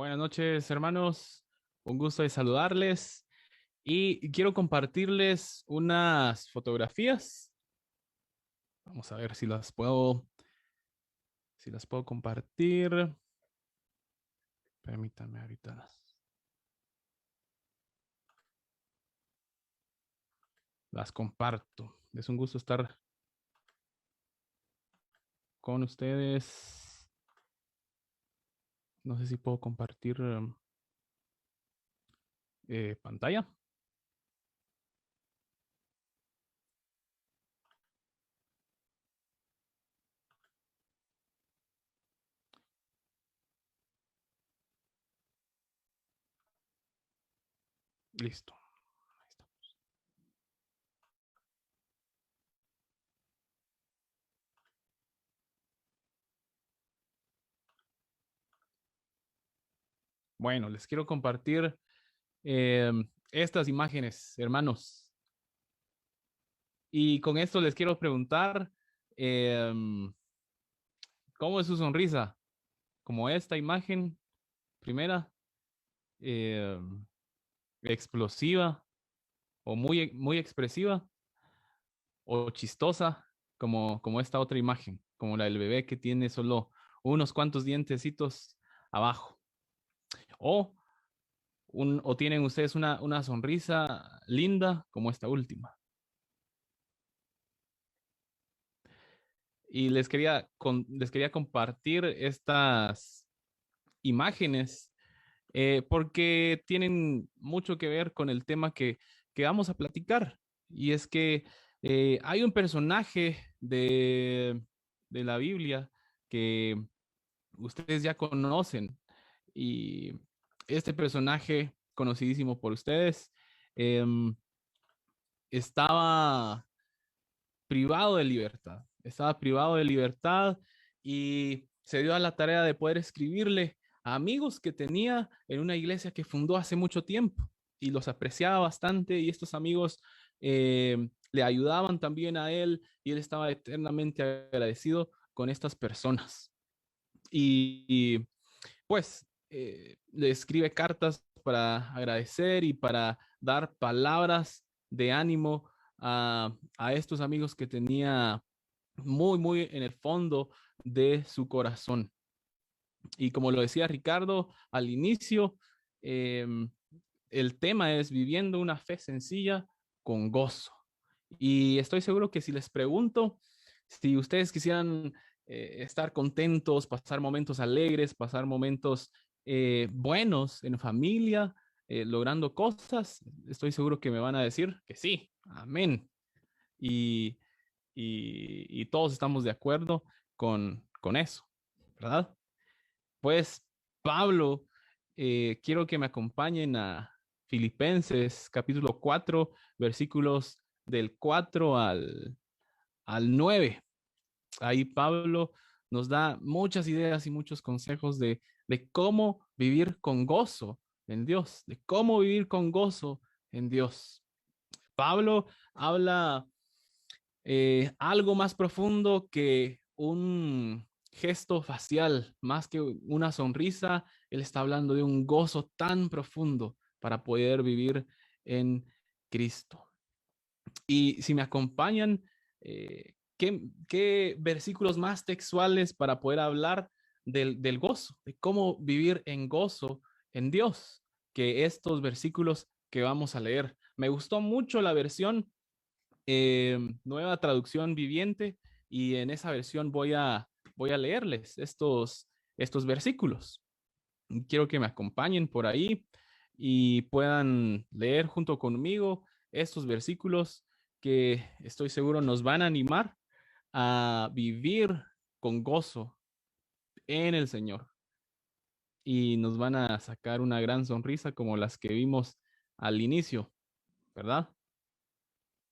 Buenas noches, hermanos. Un gusto de saludarles y quiero compartirles unas fotografías. Vamos a ver si las puedo compartir. Permítanme ahorita. Las comparto. Es un gusto estar con ustedes. No sé si puedo compartir pantalla. Listo. Ahí está. Bueno, les quiero compartir eh, estas imágenes, hermanos. Y con esto les quiero preguntar, ¿cómo es su sonrisa? Como esta imagen primera, eh, explosiva o muy expresiva o chistosa, como esta otra imagen, como la del bebé que tiene solo unos cuantos dientecitos abajo. O, o tienen ustedes una sonrisa linda como esta última. Y les quería compartir estas imágenes porque tienen mucho que ver con el tema que vamos a platicar. Y es que hay un personaje de la Biblia que ustedes ya conocen. Y este personaje, conocidísimo por ustedes, em, estaba privado de libertad. Estaba privado de libertad y se dio a la tarea de poder escribirle a amigos que tenía en una iglesia que fundó hace mucho tiempo y los apreciaba bastante y estos amigos le ayudaban también a él y él estaba eternamente agradecido con estas personas. Y pues le escribe cartas para agradecer y para dar palabras de ánimo a estos amigos que tenía muy en el fondo de su corazón. Y como lo decía Ricardo al inicio, eh, el tema es viviendo una fe sencilla con gozo. Y estoy seguro que si les pregunto, si ustedes quisieran estar contentos, pasar momentos alegres, pasar momentos buenos en familia, logrando cosas, estoy seguro que me van a decir que sí, amén. Y, y todos estamos de acuerdo con eso, ¿verdad? Pues Pablo, quiero que me acompañen a Filipenses capítulo 4 versículos del 4 al 9. Ahí Pablo nos da muchas ideas y muchos consejos de cómo vivir con gozo en Dios, de cómo vivir con gozo en Dios. Pablo habla algo más profundo que un gesto facial, más que una sonrisa. Él está hablando de un gozo tan profundo para poder vivir en Cristo. Y si me acompañan, ¿qué versículos más textuales para poder hablar del gozo, de cómo vivir en gozo en Dios, que estos versículos que vamos a leer? Me gustó mucho la versión nueva traducción viviente y en esa versión voy a leerles estos versículos. Quiero que me acompañen por ahí y puedan leer junto conmigo estos versículos que estoy seguro nos van a animar a vivir con gozo en el Señor y nos van a sacar una gran sonrisa como las que vimos al inicio, ¿verdad?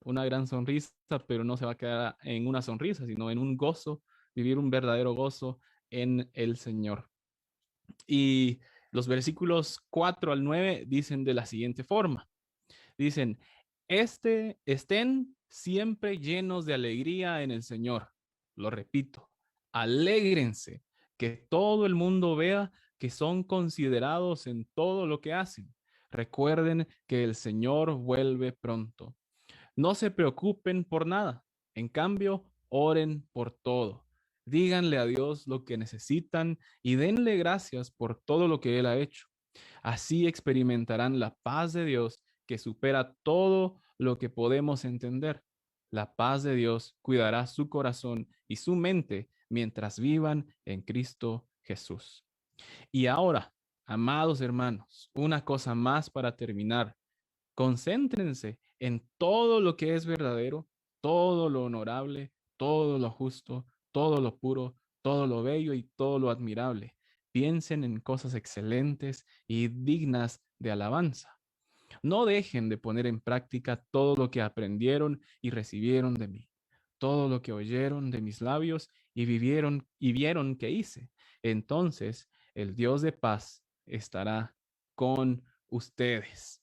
Una gran sonrisa, pero no se va a quedar en una sonrisa, sino en un gozo, vivir un verdadero gozo en el Señor. Y los versículos 4 al 9 dicen de la siguiente forma. Dicen, estén siempre llenos de alegría en el Señor. Lo repito, alégrense, que todo el mundo vea que son considerados en todo lo que hacen. Recuerden que el Señor vuelve pronto. No se preocupen por nada. En cambio, oren por todo. Díganle a Dios lo que necesitan y denle gracias por todo lo que Él ha hecho. Así experimentarán la paz de Dios que supera todo lo que podemos entender. La paz de Dios cuidará su corazón y su mente mientras vivan en Cristo Jesús. Y ahora, amados hermanos, una cosa más para terminar. Concéntrense en todo lo que es verdadero, todo lo honorable, todo lo justo, todo lo puro, todo lo bello y todo lo admirable. Piensen en cosas excelentes y dignas de alabanza. No dejen de poner en práctica todo lo que aprendieron y recibieron de mí, todo lo que oyeron de mis labios y vivieron y vieron que hice. Entonces el Dios de paz estará con ustedes.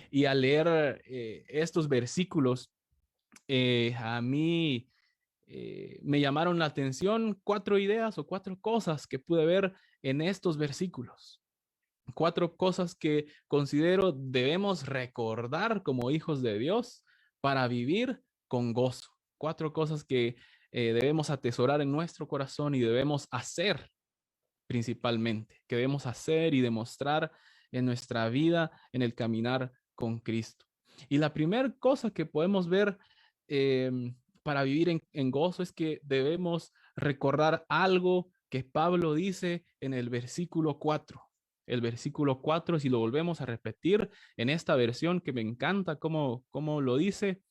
Y al leer estos versículos, a mí me llamaron la atención cuatro ideas o cuatro cosas que pude ver en estos versículos. Cuatro cosas que considero debemos recordar como hijos de Dios para vivir con gozo. Cuatro cosas que debemos atesorar en nuestro corazón y debemos hacer principalmente, que debemos hacer y demostrar en nuestra vida, en el caminar con Cristo. Y la primera cosa que podemos ver eh, para vivir en gozo es que debemos recordar algo que Pablo dice en el versículo 4. El versículo 4, si lo volvemos a repetir en esta versión que me encanta cómo lo dice,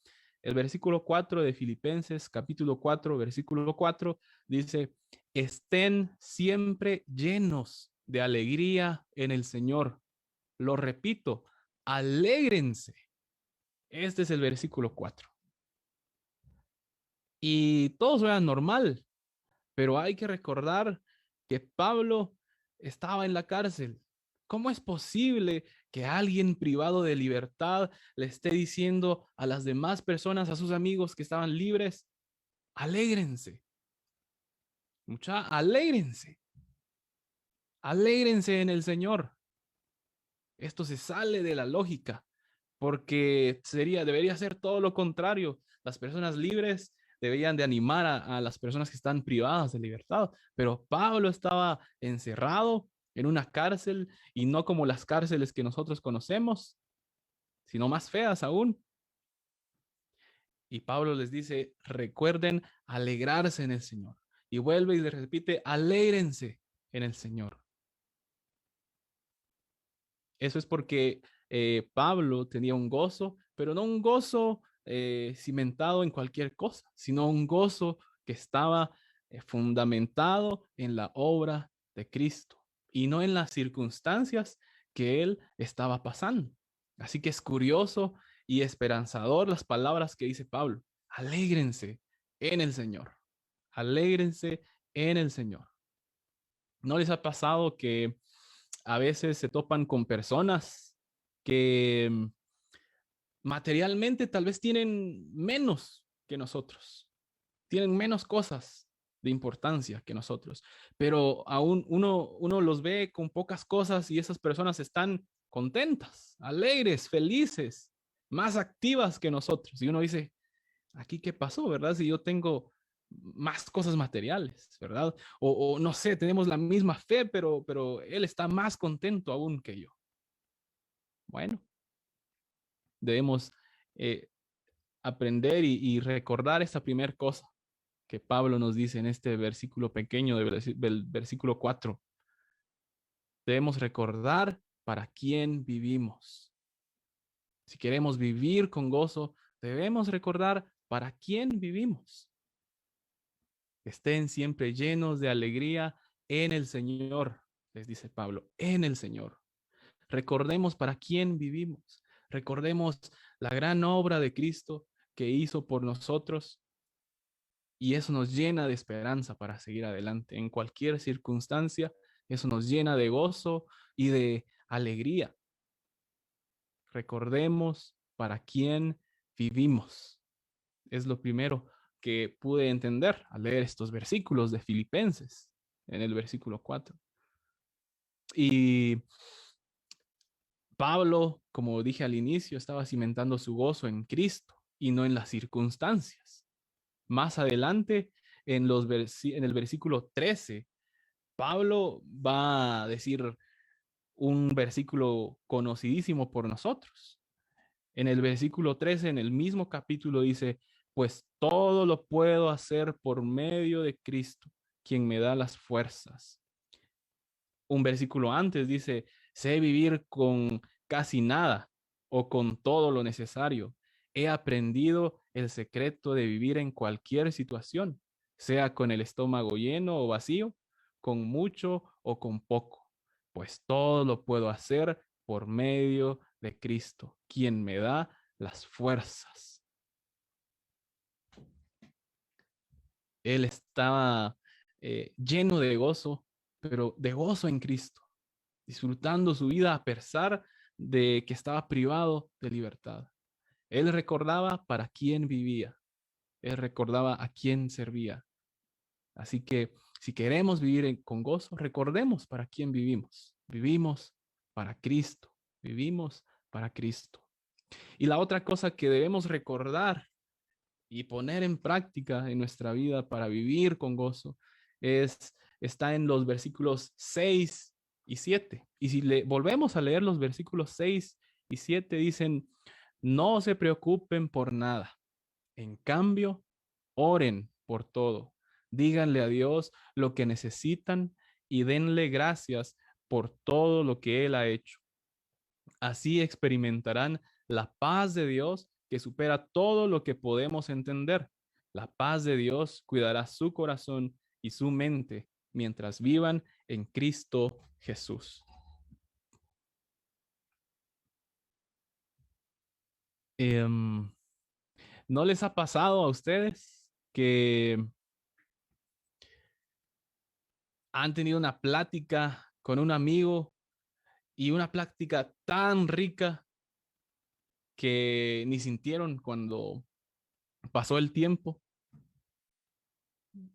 el versículo 4 de Filipenses, capítulo 4, versículo 4, dice, estén siempre llenos de alegría en el Señor. Lo repito, alégrense. Este es el versículo 4. Y todo suena normal, pero hay que recordar que Pablo estaba en la cárcel. ¿Cómo es posible que alguien privado de libertad le esté diciendo a las demás personas, a sus amigos que estaban libres, alégrense? Mucha, alégrense. Alégrense en el Señor. Esto se sale de la lógica, porque debería ser todo lo contrario. Las personas libres deberían de animar a las personas que están privadas de libertad, pero Pablo estaba encerrado en una cárcel y no como las cárceles que nosotros conocemos, sino más feas aún. Y Pablo les dice, recuerden alegrarse en el Señor. Y vuelve y les repite, alégrense en el Señor. Eso es porque Pablo tenía un gozo, pero no un gozo cimentado en cualquier cosa, sino un gozo que estaba fundamentado en la obra de Cristo y no en las circunstancias que él estaba pasando. Así que es curioso y esperanzador las palabras que dice Pablo. Alégrense en el Señor. Alégrense en el Señor. ¿No les ha pasado que a veces se topan con personas que materialmente tal vez tienen menos que nosotros, tienen menos cosas de importancia que nosotros, pero aún uno los ve con pocas cosas y esas personas están contentas, alegres, felices, más activas que nosotros? Y uno dice, ¿aquí qué pasó, verdad? Si yo tengo más cosas materiales, ¿verdad? O no sé, tenemos la misma fe, pero él está más contento aún que yo. Bueno, debemos eh, aprender y recordar esta primera cosa que Pablo nos dice en este versículo pequeño del versículo 4. Debemos recordar para quién vivimos. Si queremos vivir con gozo, debemos recordar para quién vivimos. Estén siempre llenos de alegría en el Señor, les dice Pablo, en el Señor. Recordemos para quién vivimos. Recordemos la gran obra de Cristo que hizo por nosotros y eso nos llena de esperanza para seguir adelante en cualquier circunstancia. Eso nos llena de gozo y de alegría. Recordemos para quién vivimos. Es lo primero que pude entender al leer estos versículos de Filipenses en el versículo 4. Y Pablo, como dije al inicio, estaba cimentando su gozo en Cristo y no en las circunstancias. Más adelante, en el versículo 13, Pablo va a decir un versículo conocidísimo por nosotros. En el versículo 13, en el mismo capítulo, dice, pues todo lo puedo hacer por medio de Cristo, quien me da las fuerzas. Un versículo antes dice, sé vivir con casi nada o con todo lo necesario. He aprendido el secreto de vivir en cualquier situación, sea con el estómago lleno o vacío, con mucho o con poco, pues todo lo puedo hacer por medio de Cristo, quien me da las fuerzas. Él estaba lleno de gozo, pero de gozo en Cristo, disfrutando su vida a pesar de que estaba privado de libertad. Él recordaba para quién vivía, él recordaba a quién servía. Así que si queremos vivir con gozo, recordemos para quién vivimos. Vivimos para Cristo, vivimos para Cristo. Y la otra cosa que debemos recordar y poner en práctica en nuestra vida para vivir con gozo está en los versículos 6 y 7. Y si le volvemos a leer los versículos 6 y 7 dicen, no se preocupen por nada. En cambio, oren por todo. Díganle a Dios lo que necesitan y denle gracias por todo lo que Él ha hecho. Así experimentarán la paz de Dios que supera todo lo que podemos entender. La paz de Dios cuidará su corazón y su mente mientras vivan en Cristo Jesús. Em, ¿No les ha pasado a ustedes que han tenido una plática con un amigo y una plática tan rica que ni sintieron cuando pasó el tiempo,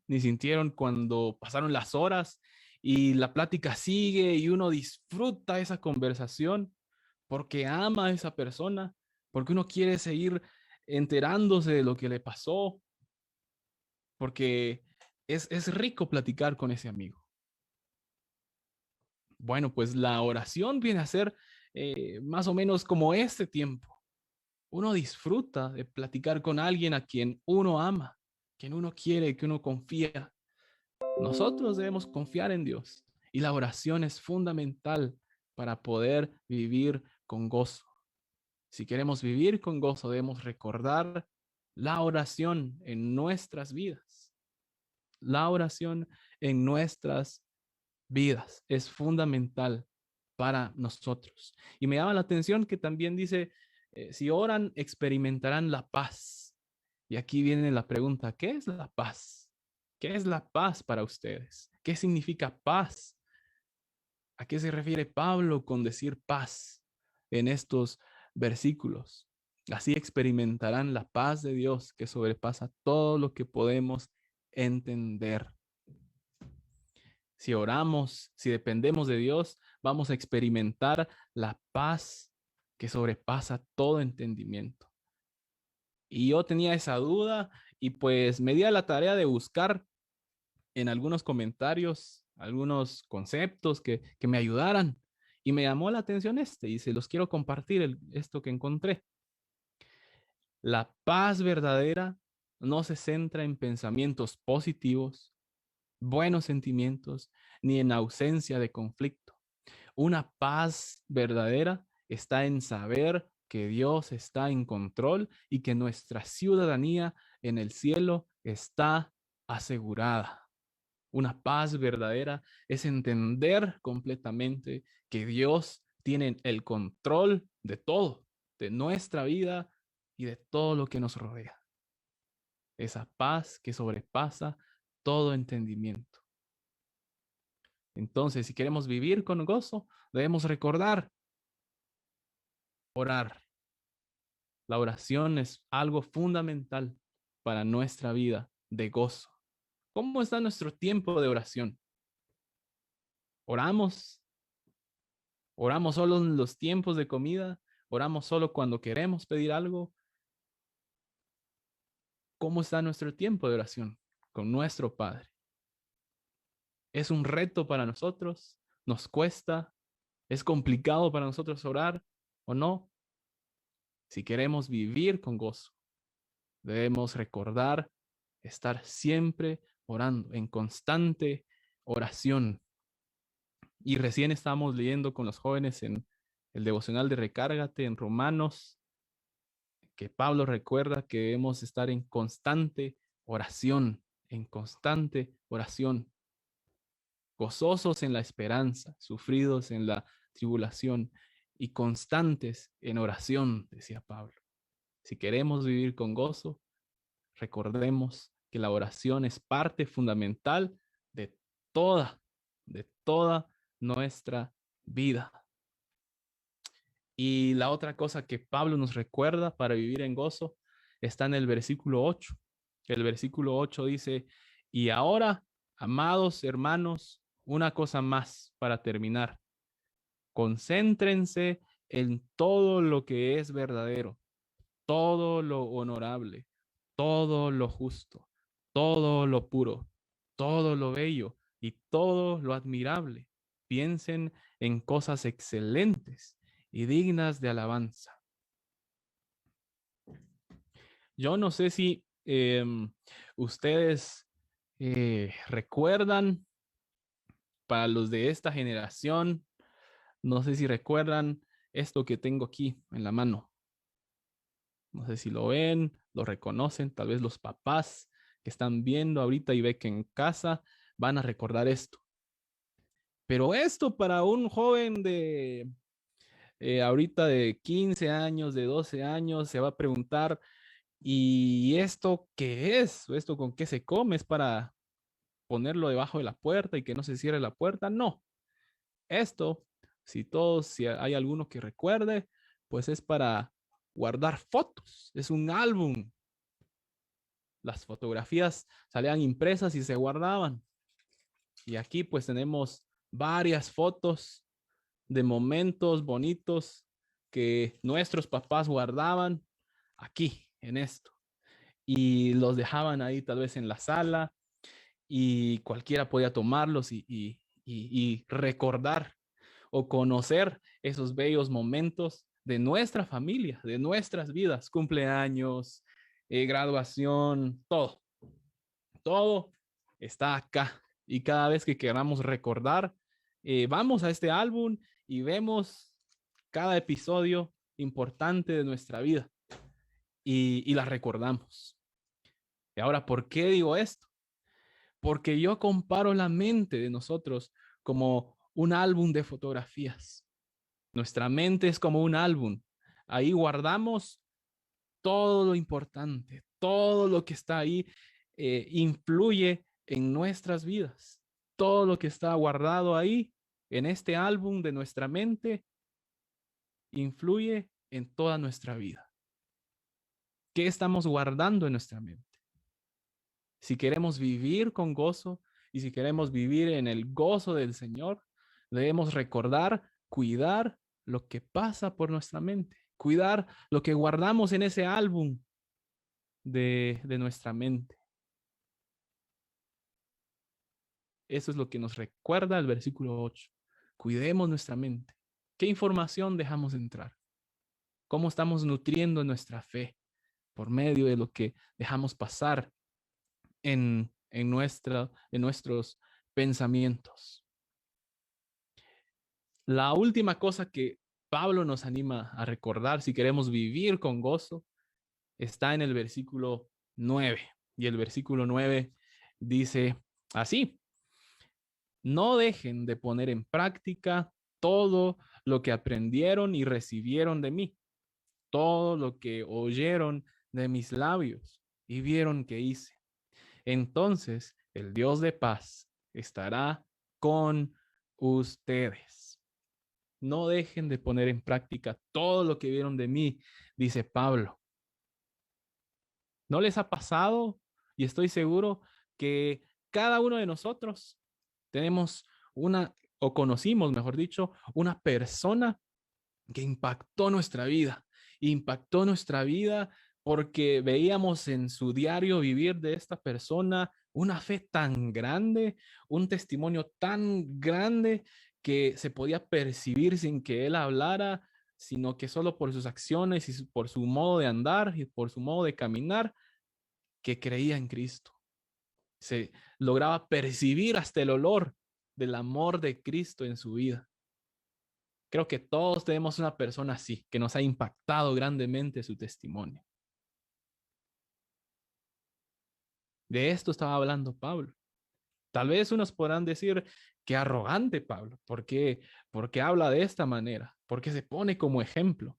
ni sintieron cuando pasaron las horas y la plática sigue y uno disfruta esa conversación porque ama a esa persona, porque uno quiere seguir enterándose de lo que le pasó, porque es rico platicar con ese amigo? Bueno, pues la oración viene a ser más o menos como este tiempo. Uno disfruta de platicar con alguien a quien uno ama, quien uno quiere, que uno confía. Nosotros debemos confiar en Dios y la oración es fundamental para poder vivir con gozo. Si queremos vivir con gozo, debemos recordar la oración en nuestras vidas. La oración en nuestras vidas es fundamental para nosotros. Y me llama la atención que también dice, si oran, experimentarán la paz. Y aquí viene la pregunta, ¿qué es la paz? ¿Qué es la paz para ustedes? ¿Qué significa paz? ¿A qué se refiere Pablo con decir paz en estos versículos? Así experimentarán la paz de Dios que sobrepasa todo lo que podemos entender. Si oramos, si dependemos de Dios, vamos a experimentar la paz que sobrepasa todo entendimiento. Y yo tenía esa duda y pues me di a la tarea de buscar en algunos comentarios algunos conceptos que me ayudaran. Y me llamó la atención y se los quiero compartir esto que encontré. La paz verdadera no se centra en pensamientos positivos, buenos sentimientos, ni en ausencia de conflicto. Una paz verdadera está en saber que Dios está en control y que nuestra ciudadanía en el cielo está asegurada. Una paz verdadera es entender completamente que Dios tiene el control de todo, de nuestra vida y de todo lo que nos rodea. Esa paz que sobrepasa todo entendimiento. Entonces, si queremos vivir con gozo, debemos recordar orar. La oración es algo fundamental para nuestra vida de gozo. ¿Cómo está nuestro tiempo de oración? ¿Oramos? ¿Oramos solo en los tiempos de comida? ¿Oramos solo cuando queremos pedir algo? ¿Cómo está nuestro tiempo de oración con nuestro Padre? ¿Es un reto para nosotros? ¿Nos cuesta? ¿Es complicado para nosotros orar o no? Si queremos vivir con gozo, debemos recordar estar siempre orando, en constante oración. Y recién estamos leyendo con los jóvenes en el devocional de Recárgate en Romanos, que Pablo recuerda que debemos estar en constante oración, gozosos en la esperanza, sufridos en la tribulación y constantes en oración, decía Pablo. Si queremos vivir con gozo, recordemos que la oración es parte fundamental de toda, de toda nuestra vida. Y la otra cosa que Pablo nos recuerda para vivir en gozo está en el versículo 8. El versículo 8 dice, y ahora, amados hermanos, una cosa más para terminar. Concéntrense en todo lo que es verdadero, todo lo honorable, todo lo justo, todo lo puro, todo lo bello y todo lo admirable. Piensen en cosas excelentes y dignas de alabanza. Yo no sé si ustedes recuerdan, para los de esta generación, no sé si recuerdan esto que tengo aquí en la mano. No sé si lo ven, lo reconocen, tal vez los papás que están viendo ahorita y ven que en casa van a recordar esto. Pero esto para un joven de ahorita de 15 años, de 12 años, se va a preguntar, ¿y esto qué es? ¿O esto con qué se come? ¿Es para ponerlo debajo de la puerta y que no se cierre la puerta? No. Esto, si hay alguno que recuerde, pues es para guardar fotos. Es un álbum. Las fotografías salían impresas y se guardaban. Y aquí pues tenemos varias fotos de momentos bonitos que nuestros papás guardaban aquí, en esto. Y los dejaban ahí tal vez en la sala y cualquiera podía tomarlos y recordar o conocer esos bellos momentos de nuestra familia, de nuestras vidas, cumpleaños, graduación, todo está acá. Y cada vez que queramos recordar, vamos a este álbum y vemos cada episodio importante de nuestra vida y la recordamos. Y ahora, ¿por qué digo esto? Porque yo comparo la mente de nosotros como un álbum de fotografías. Nuestra mente es como un álbum. Ahí guardamos todo lo importante, todo lo que está ahí influye en nuestras vidas. Todo lo que está guardado ahí en este álbum de nuestra mente influye en toda nuestra vida. ¿Qué estamos guardando en nuestra mente? Si queremos vivir con gozo y si queremos vivir en el gozo del Señor, debemos recordar, cuidar lo que pasa por nuestra mente, cuidar lo que guardamos en ese álbum de nuestra mente. Eso es lo que nos recuerda el versículo 8. Cuidemos nuestra mente. ¿Qué información dejamos entrar? ¿Cómo estamos nutriendo nuestra fe por medio de lo que dejamos pasar en nuestros pensamientos? La última cosa que Pablo nos anima a recordar si queremos vivir con gozo está en el versículo 9. Y el versículo 9 dice así: no dejen de poner en práctica todo lo que aprendieron y recibieron de mí, todo lo que oyeron de mis labios y vieron que hice. Entonces el Dios de paz estará con ustedes. No dejen de poner en práctica todo lo que vieron de mí, dice Pablo. ¿No les ha pasado? Y estoy seguro que cada uno de nosotros tenemos una o conocimos, mejor dicho, una persona que impactó nuestra vida porque veíamos en su diario vivir de esta persona una fe tan grande, un testimonio tan grande que se podía percibir sin que él hablara, sino que solo por sus acciones y por su modo de andar y por su modo de caminar, que creía en Cristo. Se lograba percibir hasta el olor del amor de Cristo en su vida. Creo que todos tenemos una persona así, que nos ha impactado grandemente su testimonio. De esto estaba hablando Pablo. Tal vez unos podrán decir, qué arrogante Pablo, ¿por qué habla de esta manera? ¿Por qué se pone como ejemplo?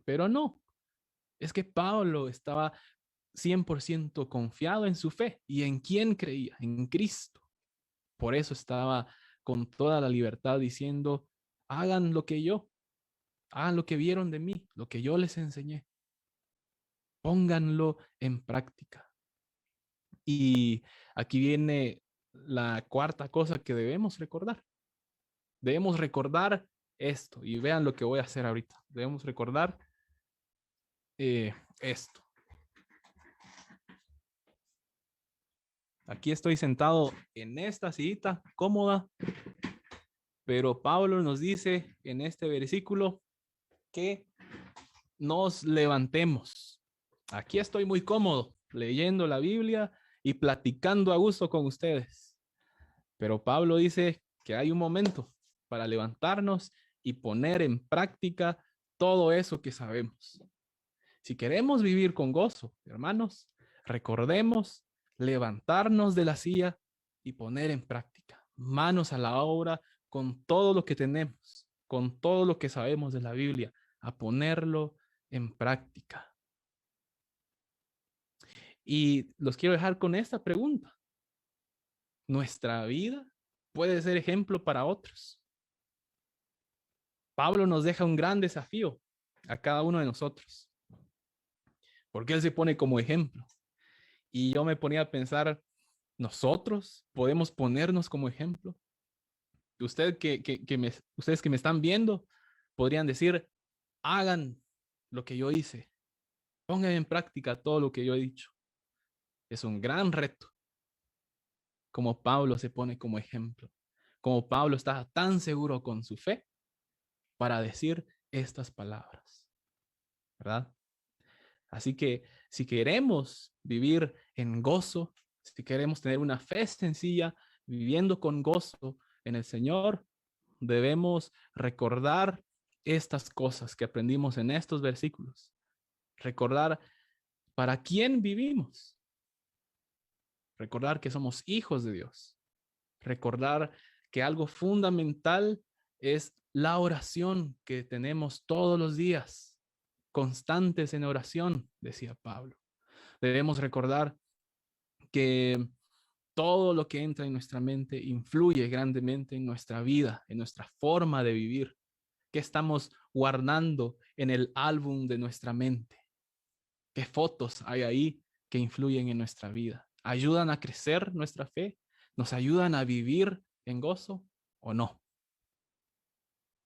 Pero no, es que Pablo estaba 100% confiado en su fe y en quién creía, en Cristo. Por eso estaba con toda la libertad diciendo, hagan lo que yo, hagan lo que vieron de mí, lo que yo les enseñé. Pónganlo en práctica. Y aquí viene la cuarta cosa que debemos recordar. Debemos recordar esto, y vean lo que voy a hacer ahorita. Debemos recordar esto. Aquí estoy sentado en esta sillita cómoda, pero Pablo nos dice en este versículo que nos levantemos. Aquí estoy muy cómodo leyendo la Biblia y platicando a gusto con ustedes. Pero Pablo dice que hay un momento para levantarnos y poner en práctica todo eso que sabemos. Si queremos vivir con gozo, hermanos, recordemos levantarnos de la silla y poner en práctica, manos a la obra con todo lo que tenemos, con todo lo que sabemos de la Biblia, a ponerlo en práctica. Y los quiero dejar con esta pregunta. ¿Nuestra vida puede ser ejemplo para otros? Pablo nos deja un gran desafío a cada uno de nosotros, porque él se pone como ejemplo. Y yo me ponía a pensar, ¿nosotros podemos ponernos como ejemplo? Ustedes que me están viendo podrían decir, hagan lo que yo hice, pongan en práctica todo lo que yo he dicho. Es un gran reto, como Pablo se pone como ejemplo, como Pablo está tan seguro con su fe para decir estas palabras, ¿verdad? Así que si queremos vivir en gozo, si queremos tener una fe sencilla, viviendo con gozo en el Señor, debemos recordar estas cosas que aprendimos en estos versículos. Recordar para quién vivimos. Recordar que somos hijos de Dios. Recordar que algo fundamental es la oración que tenemos todos los días, constantes en oración, decía Pablo. Debemos recordar que todo lo que entra en nuestra mente influye grandemente en nuestra vida, en nuestra forma de vivir. ¿Qué estamos guardando en el álbum de nuestra mente? ¿Qué fotos hay ahí que influyen en nuestra vida? ¿Ayudan a crecer nuestra fe? ¿Nos ayudan a vivir en gozo o no?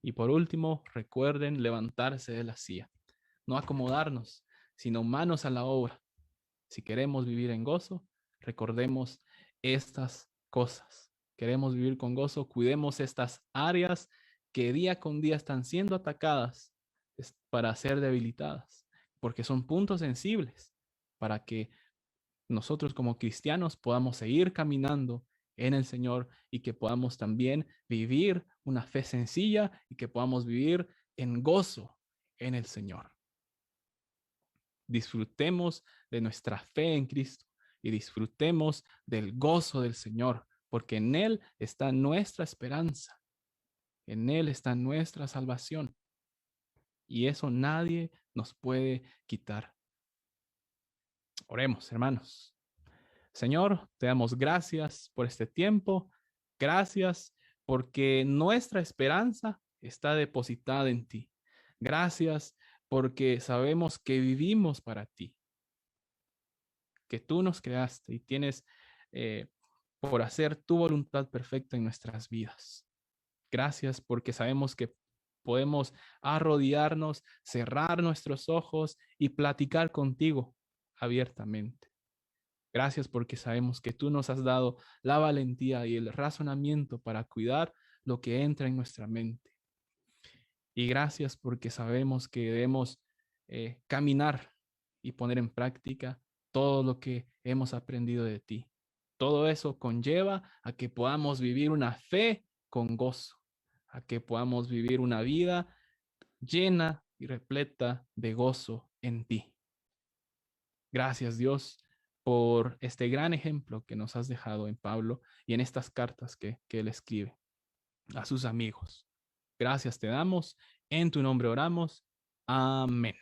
Y por último, recuerden levantarse de la silla, no acomodarnos, sino manos a la obra. Si queremos vivir en gozo, recordemos estas cosas. Queremos vivir con gozo, cuidemos estas áreas que día con día están siendo atacadas para ser debilitadas, porque son puntos sensibles para que nosotros como cristianos podamos seguir caminando en el Señor y que podamos también vivir una fe sencilla y que podamos vivir en gozo en el Señor. Disfrutemos de nuestra fe en Cristo y disfrutemos del gozo del Señor, porque en Él está nuestra esperanza, en Él está nuestra salvación y eso nadie nos puede quitar. Oremos, hermanos. Señor, te damos gracias por este tiempo, gracias porque nuestra esperanza está depositada en ti. Gracias porque sabemos que vivimos para ti, que tú nos creaste y tienes por hacer tu voluntad perfecta en nuestras vidas. Gracias porque sabemos que podemos arrodillarnos, cerrar nuestros ojos y platicar contigo abiertamente. Gracias porque sabemos que tú nos has dado la valentía y el razonamiento para cuidar lo que entra en nuestra mente. Y gracias porque sabemos que debemos caminar y poner en práctica todo lo que hemos aprendido de ti. Todo eso conlleva a que podamos vivir una fe con gozo, a que podamos vivir una vida llena y repleta de gozo en ti. Gracias, Dios, por este gran ejemplo que nos has dejado en Pablo y en estas cartas que él escribe a sus amigos. Gracias te damos, en tu nombre oramos. Amén.